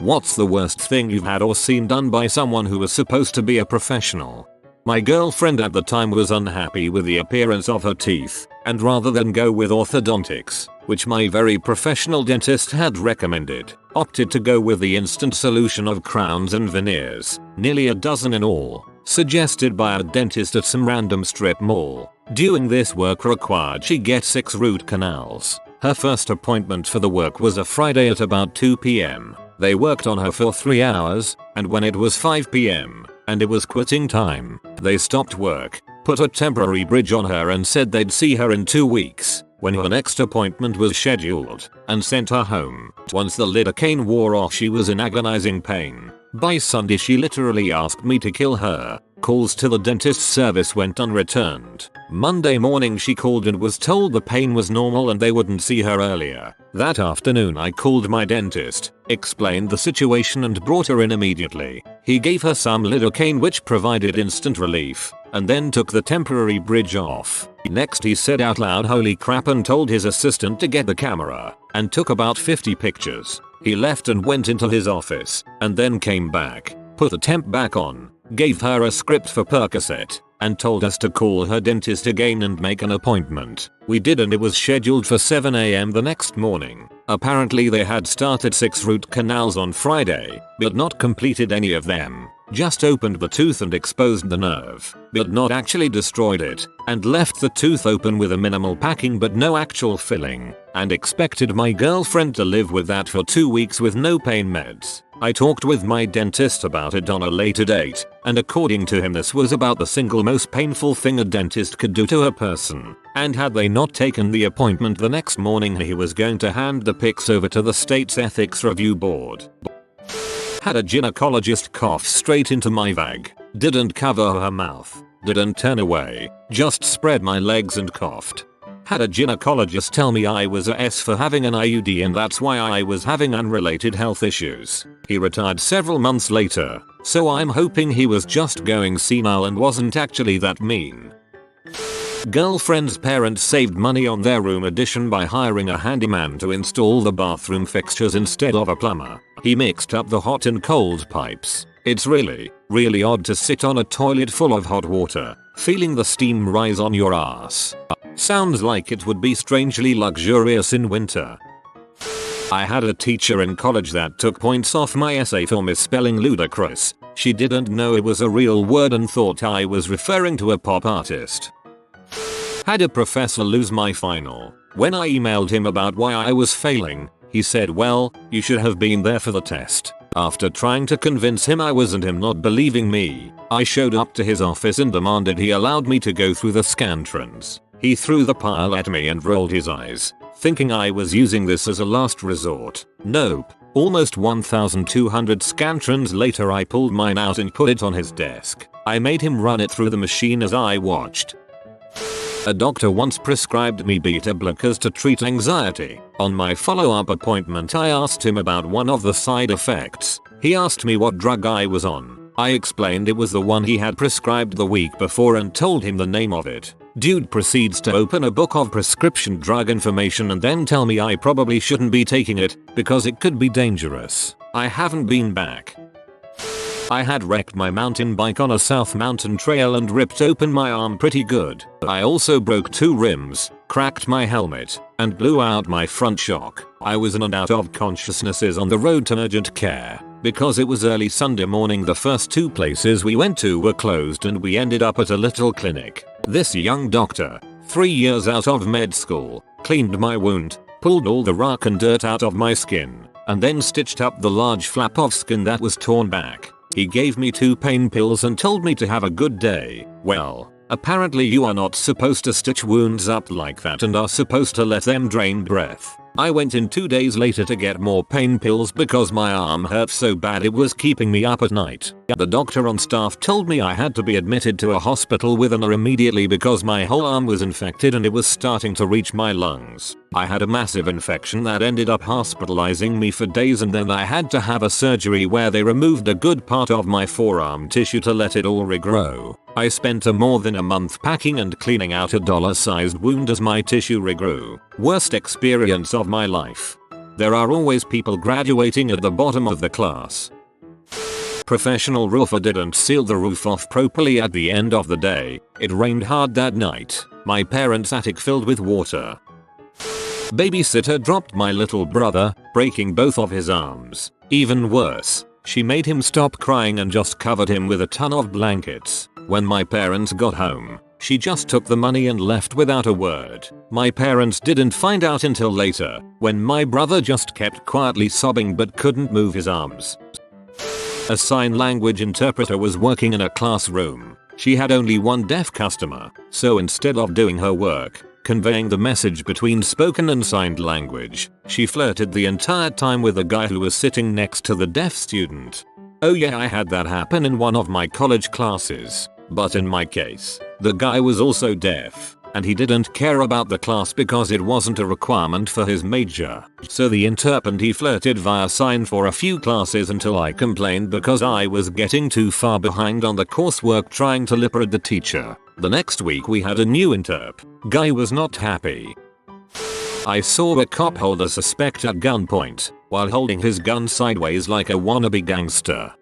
What's the worst thing you've had or seen done by someone who was supposed to be a professional? My girlfriend at the time was unhappy with the appearance of her teeth, and rather than go with orthodontics, which my very professional dentist had recommended, opted to go with the instant solution of crowns and veneers, nearly a dozen in all, suggested by a dentist at some random strip mall. Doing this work required she get 6 root canals. Her first appointment for the work was a Friday at about 2 p.m. They worked on her for 3 hours, and when it was 5 p.m. and it was quitting time, they stopped work, put a temporary bridge on her and said they'd see her in 2 weeks, when her next appointment was scheduled, and sent her home. Once the lidocaine wore off, she was in agonizing pain. By Sunday she literally asked me to kill her. Calls to the dentist's service went unreturned. Monday morning she called and was told the pain was normal and they wouldn't see her earlier. That afternoon I called my dentist, explained the situation and brought her in immediately. He gave her some lidocaine which provided instant relief, and then took the temporary bridge off. Next he said out loud holy crap and told his assistant to get the camera, and took about 50 pictures. He left and went into his office, and then came back, put the temp back on, gave her a script for Percocet, and told us to call her dentist again and make an appointment. We did, and it was scheduled for 7 a.m. the next morning. Apparently they had started 6 root canals on Friday, but not completed any of them. Just opened the tooth and exposed the nerve, but not actually destroyed it, and left the tooth open with a minimal packing but no actual filling, and expected my girlfriend to live with that for 2 weeks with no pain meds. I talked with my dentist about it on a later date, and according to him this was about the single most painful thing a dentist could do to a person, and had they not taken the appointment the next morning he was going to hand the pics over to the state's ethics review board. Had a gynecologist cough straight into my vag. Didn't cover her mouth. Didn't turn away. Just spread my legs and coughed. Had a gynecologist tell me I was a S for having an IUD and that's why I was having unrelated health issues. He retired several months later, so I'm hoping he was just going senile and wasn't actually that mean. Girlfriend's parents saved money on their room addition by hiring a handyman to install the bathroom fixtures instead of a plumber. He mixed up the hot and cold pipes. It's really odd to sit on a toilet full of hot water, feeling the steam rise on your ass. Sounds like it would be strangely luxurious in winter. I had a teacher in college that took points off my essay for misspelling ludicrous. She didn't know it was a real word and thought I was referring to a pop artist. Had a professor lose my final. When I emailed him about why I was failing, he said, well, you should have been there for the test. After trying to convince him I wasn't, him not believing me, I showed up to his office and demanded he allowed me to go through the scantrons. He threw the pile at me and rolled his eyes, thinking I was using this as a last resort. Nope. Almost 1,200 scantrons later I pulled mine out and put it on his desk. I made him run it through the machine as I watched. A doctor once prescribed me beta blockers to treat anxiety. On my follow-up appointment I asked him about one of the side effects. He asked me what drug I was on. I explained it was the one he had prescribed the week before and told him the name of it. Dude proceeds to open a book of prescription drug information and then tell me I probably shouldn't be taking it because it could be dangerous. I haven't been back. I had wrecked my mountain bike on a South Mountain trail and ripped open my arm pretty good. I also broke 2 rims, cracked my helmet, and blew out my front shock. I was in and out of consciousnesses on the road to urgent care. Because it was early Sunday morning, the first 2 places we went to were closed and we ended up at a little clinic. This young doctor, 3 years out of med school, cleaned my wound, pulled all the rock and dirt out of my skin, and then stitched up the large flap of skin that was torn back. He gave me 2 pain pills and told me to have a good day. Well, apparently you are not supposed to stitch wounds up like that and are supposed to let them drain breath. I went in 2 days later to get more pain pills because my arm hurt so bad it was keeping me up at night. The doctor on staff told me I had to be admitted to a hospital with an hour immediately because my whole arm was infected and it was starting to reach my lungs. I had a massive infection that ended up hospitalizing me for days, and then I had to have a surgery where they removed a good part of my forearm tissue to let it all regrow. I spent more than a month packing and cleaning out a dollar-sized wound as my tissue regrew. Worst experience of my life. There are always people graduating at the bottom of the class. Professional roofer didn't seal the roof off properly at the end of the day. It rained hard that night. My parents' attic filled with water. Babysitter dropped my little brother, breaking both of his arms. Even worse, she made him stop crying and just covered him with a ton of blankets. When my parents got home, she just took the money and left without a word. My parents didn't find out until later, when my brother just kept quietly sobbing but couldn't move his arms. A sign language interpreter was working in a classroom. She had only one deaf customer, so instead of doing her work, conveying the message between spoken and signed language, she flirted the entire time with a guy who was sitting next to the deaf student. Oh yeah, I had that happen in one of my college classes. But in my case, the guy was also deaf, and he didn't care about the class because it wasn't a requirement for his major. So the interpreter he flirted via sign for a few classes until I complained because I was getting too far behind on the coursework trying to lip read the teacher. The next week we had a new interp. Guy was not happy. I saw a cop hold a suspect at gunpoint while holding his gun sideways like a wannabe gangster.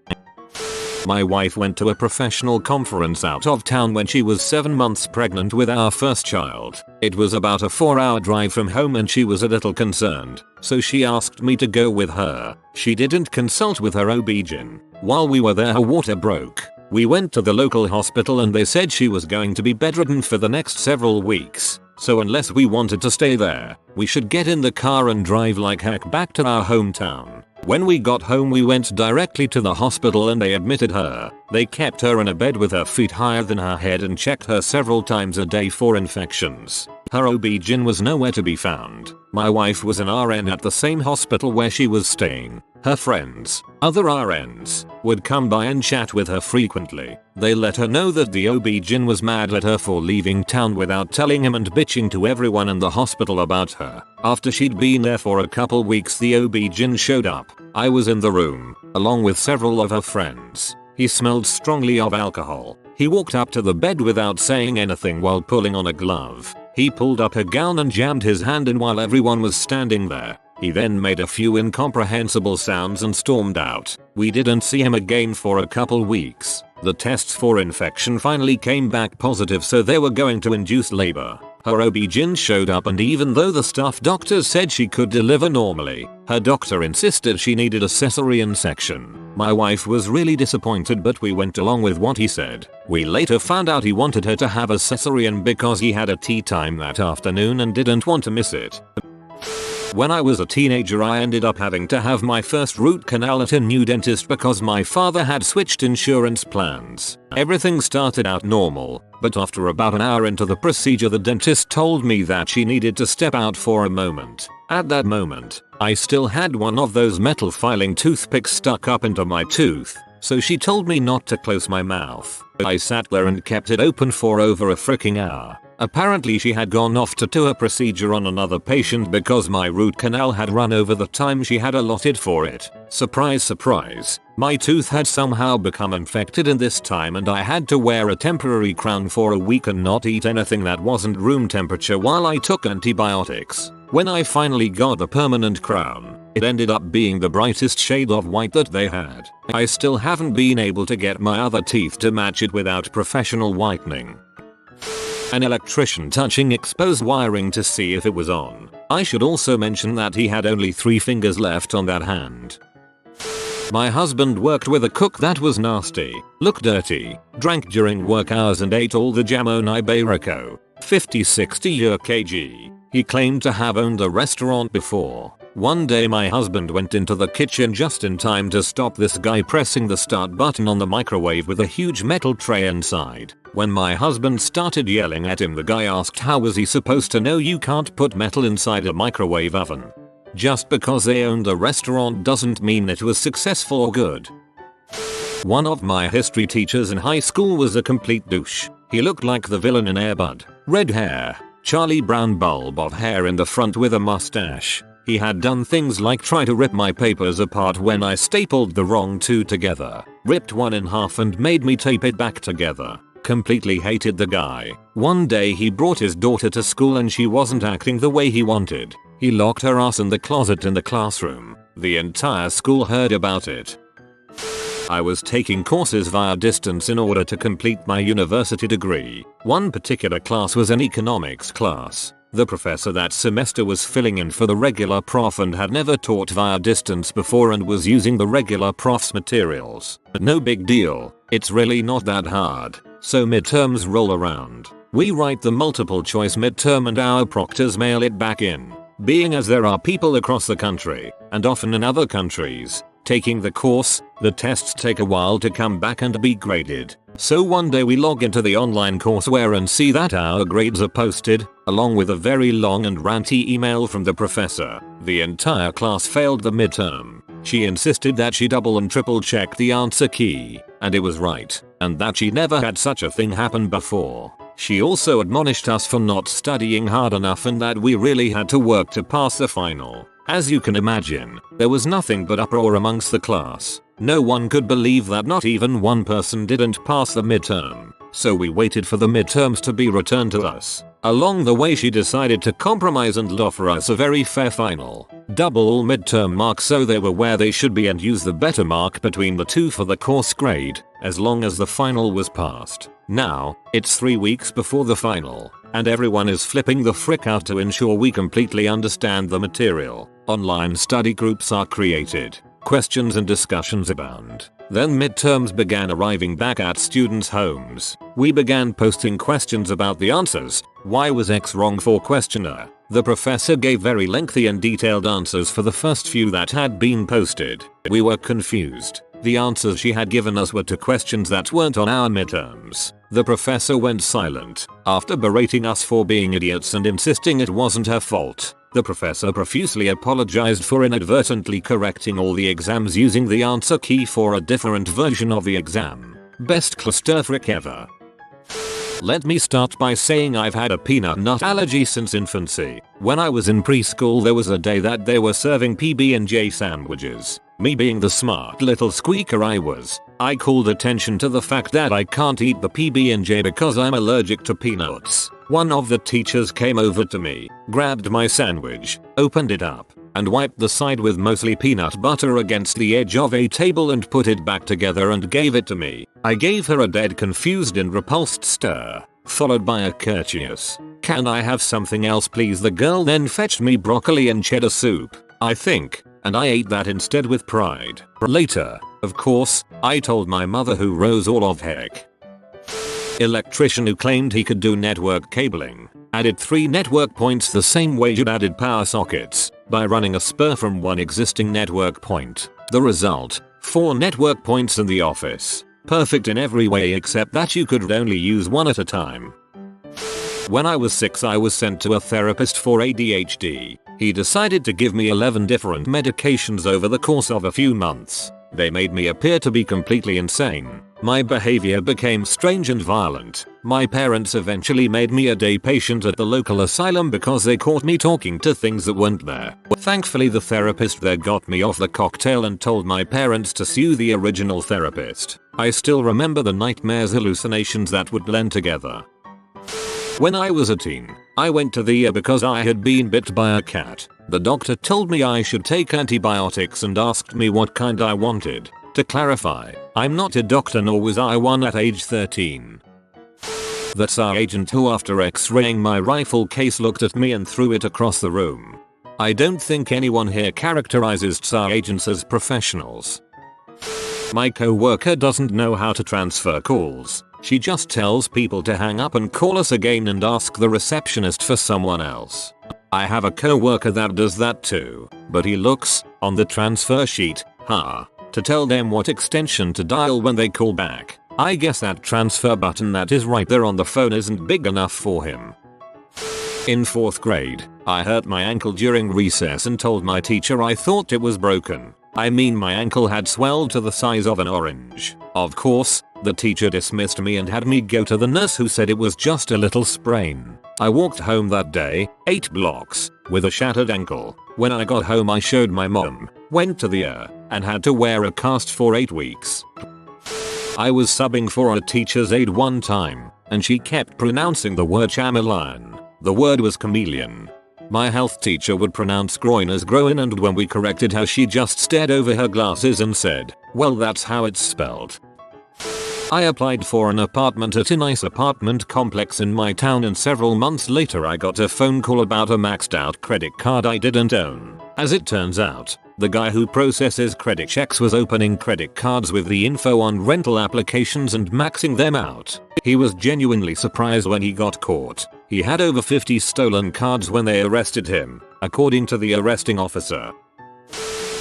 My wife went to a professional conference out of town when she was 7 months pregnant with our first child. It was about a 4-hour drive from home and she was a little concerned, so she asked me to go with her. She didn't consult with her OB-GYN. While we were there, her water broke. We went to the local hospital and they said she was going to be bedridden for the next several weeks. So unless we wanted to stay there, we should get in the car and drive like heck back to our hometown. When we got home we went directly to the hospital and they admitted her. They kept her in a bed with her feet higher than her head and checked her several times a day for infections. Her OB-GYN was nowhere to be found. My wife was an RN at the same hospital where she was staying. Her friends, other RNs, would come by and chat with her frequently. They let her know that the OB-GYN was mad at her for leaving town without telling him and bitching to everyone in the hospital about her. After she'd been there for a couple weeks, the OB-GYN showed up. I was in the room, along with several of her friends. He smelled strongly of alcohol. He walked up to the bed without saying anything while pulling on a glove. He pulled up her gown and jammed his hand in while everyone was standing there. He then made a few incomprehensible sounds and stormed out. We didn't see him again for a couple weeks. The tests for infection finally came back positive, so they were going to induce labor. Her OB-GYN showed up, and even though the staff doctors said she could deliver normally, her doctor insisted she needed a cesarean section. My wife was really disappointed, but we went along with what he said. We later found out he wanted her to have a cesarean because he had a tea time that afternoon and didn't want to miss it. When I was a teenager, I ended up having to have my first root canal at a new dentist because my father had switched insurance plans. Everything started out normal, but after about an hour into the procedure, the dentist told me that she needed to step out for a moment. At that moment, I still had one of those metal filing toothpicks stuck up into my tooth, so she told me not to close my mouth. I sat there and kept it open for over a freaking hour. Apparently she had gone off to do a procedure on another patient because my root canal had run over the time she had allotted for it. Surprise, surprise. My tooth had somehow become infected in this time, and I had to wear a temporary crown for a week and not eat anything that wasn't room temperature while I took antibiotics. When I finally got the permanent crown, it ended up being the brightest shade of white that they had. I still haven't been able to get my other teeth to match it without professional whitening. An electrician touching exposed wiring to see if it was on. I should also mention that he had only 3 fingers left on that hand. My husband worked with a cook that was nasty, looked dirty, drank during work hours and ate all the jamon iberico, 50-60 euro kg. He claimed to have owned a restaurant before. One day my husband went into the kitchen just in time to stop this guy pressing the start button on the microwave with a huge metal tray inside. When my husband started yelling at him, the guy asked how was he supposed to know you can't put metal inside a microwave oven. Just because they owned a restaurant doesn't mean it was successful or good. One of my history teachers in high school was a complete douche. He looked like the villain in Air Bud. Red hair, Charlie Brown bulb of hair in the front with a mustache. He had done things like try to rip my papers apart when I stapled the wrong 2 together, ripped one in half and made me tape it back together. Completely hated the guy. One day he brought his daughter to school and she wasn't acting the way he wanted. He locked her ass in the closet in the classroom. The entire school heard about it. I was taking courses via distance in order to complete my university degree. One particular class was an economics class. The professor that semester was filling in for the regular prof and had never taught via distance before and was using the regular prof's materials. No big deal, it's really not that hard. So midterms roll around. We write the multiple choice midterm and our proctors mail it back in. Being as there are people across the country, and often in other countries, taking the course, the tests take a while to come back and be graded. So one day we log into the online courseware and see that our grades are posted, along with a very long and ranty email from the professor. The entire class failed the midterm. She insisted that she double and triple check the answer key, and it was right, and that she never had such a thing happen before. She also admonished us for not studying hard enough and that we really had to work to pass the final. As you can imagine, there was nothing but uproar amongst the class. No one could believe that not even one person didn't pass the midterm. So we waited for the midterms to be returned to us. Along the way she decided to compromise and offer us a very fair final. Double all midterm marks so they were where they should be and use the better mark between the two for the course grade, as long as the final was passed. Now, it's 3 weeks before the final, and everyone is flipping the frick out to ensure we completely understand the material. Online study groups are created. Questions and discussions abound. Then midterms began arriving back at students' homes. We began posting questions about the answers. Why was X wrong for questioner? The professor gave very lengthy and detailed answers for the first few that had been posted. We were confused. The answers she had given us were to questions that weren't on our midterms. The professor went silent after berating us for being idiots and insisting it wasn't her fault. The professor profusely apologized for inadvertently correcting all the exams using the answer key for a different version of the exam. Best clusterfuck ever. Let me start by saying I've had a peanut nut allergy since infancy. When I was in preschool there was a day that they were serving PB&J sandwiches. Me being the smart little squeaker I was, I called attention to the fact that I can't eat the PB&J because I'm allergic to peanuts. One of the teachers came over to me, grabbed my sandwich, opened it up, and wiped the side with mostly peanut butter against the edge of a table and put it back together and gave it to me. I gave her a dead confused and repulsed stare, followed by a courteous, "Can I have something else please?" The girl then fetched me broccoli and cheddar soup, I think, and I ate that instead with pride. Later, of course, I told my mother who rose all of heck. Electrician who claimed he could do network cabling, added 3 network points the same way you'd added power sockets, by running a spur from one existing network point. The result, 4 network points in the office. Perfect in every way except that you could only use one at a time. When I was 6 I was sent to a therapist for ADHD. He decided to give me 11 different medications over the course of a few months. They made me appear to be completely insane. My behavior became strange and violent. My parents eventually made me a day patient at the local asylum because they caught me talking to things that weren't there. Thankfully the therapist there got me off the cocktail and told my parents to sue the original therapist. I still remember the nightmares hallucinations that would blend together. When I was a teen, I went to the ER because I had been bit by a cat. The doctor told me I should take antibiotics and asked me what kind I wanted. To clarify, I'm not a doctor nor was I one at age 13. That's our agent who after x-raying my rifle case looked at me and threw it across the room. I don't think anyone here characterizes SAR agents as professionals. My co-worker doesn't know how to transfer calls. She just tells people to hang up and call us again and ask the receptionist for someone else. I have a co-worker that does that too, but he looks, on the transfer sheet, to tell them what extension to dial when they call back. I guess that transfer button that is right there on the phone isn't big enough for him. In 4th grade, I hurt my ankle during recess and told my teacher I thought it was broken. I mean my ankle had swelled to the size of an orange. Of course, the teacher dismissed me and had me go to the nurse who said it was just a little sprain. I walked home that day, 8 blocks, with a shattered ankle. When I got home I showed my mom, went to the ER, and had to wear a cast for 8 weeks. I was subbing for a teacher's aide one time, and she kept pronouncing the word chameleon. The word was chameleon. My health teacher would pronounce groin as groin, and when we corrected her she just stared over her glasses and said, "Well, that's how it's spelled." I applied for an apartment at a nice apartment complex in my town, and several months later I got a phone call about a maxed out credit card I didn't own. As it turns out, the guy who processes credit checks was opening credit cards with the info on rental applications and maxing them out. He was genuinely surprised when he got caught. He had over 50 stolen cards when they arrested him, according to the arresting officer.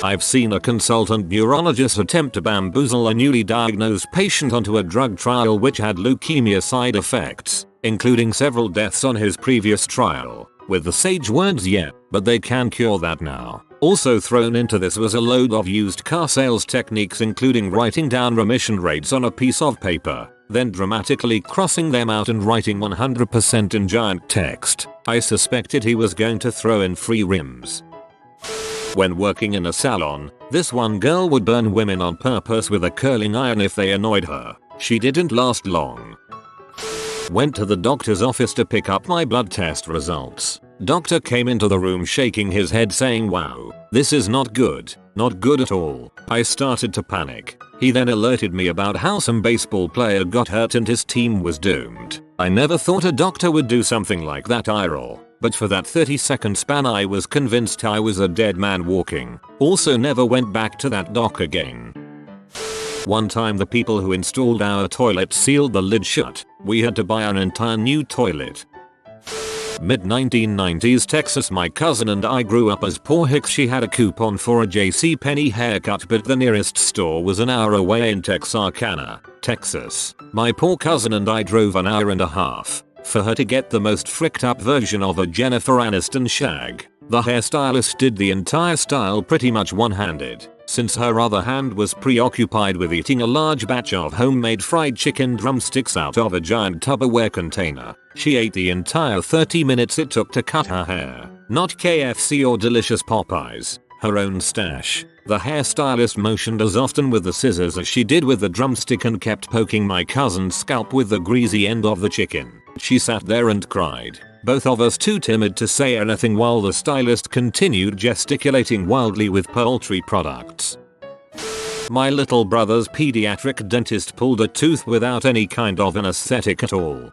I've seen a consultant neurologist attempt to bamboozle a newly diagnosed patient onto a drug trial which had leukemia side effects, including several deaths on his previous trial, with the sage words, "Yeah, but they can cure that now." Also thrown into this was a load of used car sales techniques, including writing down remission rates on a piece of paper, then dramatically crossing them out and writing 100% in giant text. I suspected he was going to throw in free rims. When working in a salon, this one girl would burn women on purpose with a curling iron if they annoyed her. She didn't last long. Went to the doctor's office to pick up my blood test results. Doctor came into the room shaking his head saying, "Wow, this is not good. Not good at all." I started to panic. He then alerted me about how some baseball player got hurt and his team was doomed. I never thought a doctor would do something like that. I roll. But for that 30-second span I was convinced I was a dead man walking. Also never went back to that doc again. One time the people who installed our toilet sealed the lid shut. We had to buy an entire new toilet. Mid-1990s Texas. My cousin and I grew up as poor hicks. She had a coupon for a JCPenney haircut, but the nearest store was an hour away in Texarkana, Texas. My poor cousin and I drove an hour and a half for her to get the most fricked up version of a Jennifer Aniston shag. The hairstylist did the entire style pretty much one-handed, since her other hand was preoccupied with eating a large batch of homemade fried chicken drumsticks out of a giant Tupperware container. She ate the entire 30 minutes it took to cut her hair. Not KFC or delicious Popeyes, her own stash. The hairstylist motioned as often with the scissors as she did with the drumstick and kept poking my cousin's scalp with the greasy end of the chicken. She sat there and cried, both of us too timid to say anything, while the stylist continued gesticulating wildly with poultry products. My little brother's pediatric dentist pulled a tooth without any kind of anesthetic at all.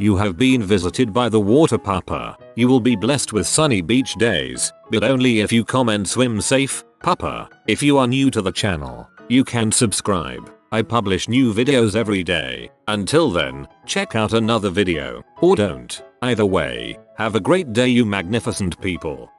You have been visited by the water papa. You will be blessed with sunny beach days, but only if you comment "swim safe, papa." If you are new to the channel, you can subscribe. I publish new videos every day. Until then, check out another video, or don't. Either way, have a great day, you magnificent people.